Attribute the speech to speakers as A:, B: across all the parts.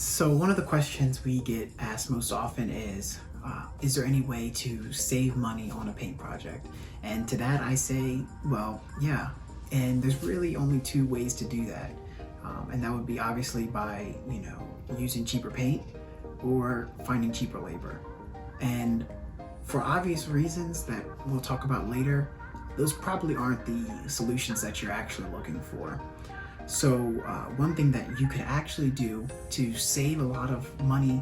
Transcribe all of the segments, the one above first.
A: So one of the questions we get asked most often is there any way to save money on a paint project? And to that I say, well, yeah. And there's really only two ways to do that. And that would be obviously by, using cheaper paint or finding cheaper labor. And for obvious reasons that we'll talk about later, those probably aren't the solutions that you're actually looking for. So one thing that you could actually do to save a lot of money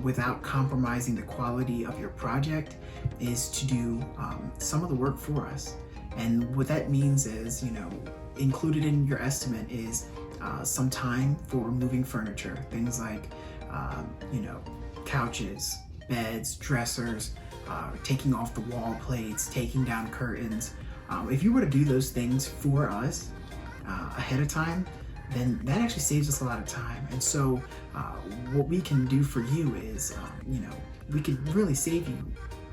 A: without compromising the quality of your project is to do some of the work for us. And what that means is, included in your estimate is some time for moving furniture, things like, couches, beds, dressers, taking off the wall plates, taking down curtains. If you were to do those things for us, ahead of time, then that actually saves us a lot of time. And so what we can do for you is, we could really save you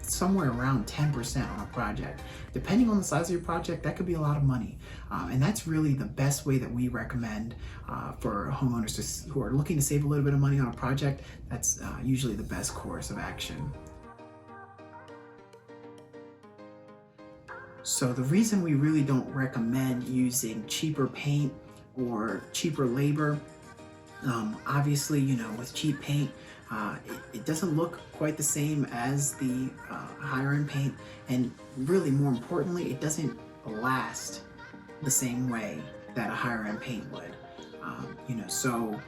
A: somewhere around 10% on a project. Depending on the size of your project, that could be a lot of money. And that's really the best way that we recommend for homeowners who are looking to save a little bit of money on a project. That's usually the best course of action. So the reason we really don't recommend using cheaper paint or cheaper labor, obviously, with cheap paint, it doesn't look quite the same as the higher end paint, and really more importantly, it doesn't last the same way that a higher end paint would. So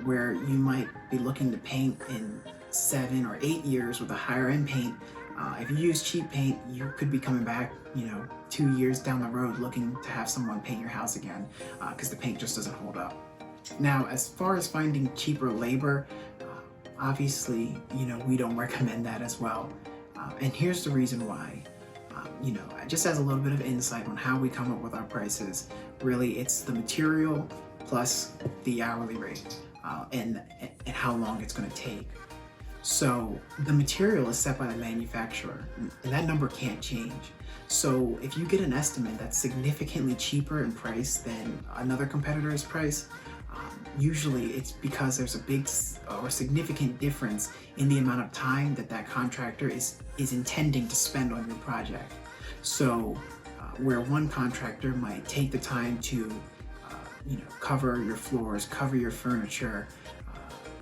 A: where you might be looking to paint in 7 or 8 years with a higher end paint, if you use cheap paint, you could be coming back, 2 years down the road looking to have someone paint your house again because the paint just doesn't hold up. Now, as far as finding cheaper labor, obviously, we don't recommend that as well. And here's the reason why. Just as a little bit of insight on how we come up with our prices, really it's the material plus the hourly rate and how long it's going to take. So the material is set by the manufacturer, and that number can't change. So if you get an estimate that's significantly cheaper in price than another competitor's price, usually it's because there's a big or significant difference in the amount of time that contractor is intending to spend on your project. So where one contractor might take the time to cover your floors, cover your furniture,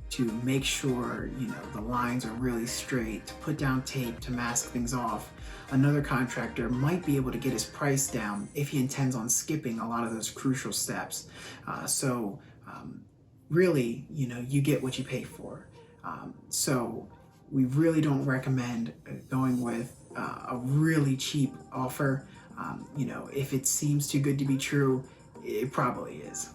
A: to make sure the lines are really straight, to put down tape to mask things off, another contractor might be able to get his price down if he intends on skipping a lot of those crucial steps. So really, you get what you pay for. So we really don't recommend going with a really cheap offer. If it seems too good to be true, it probably is.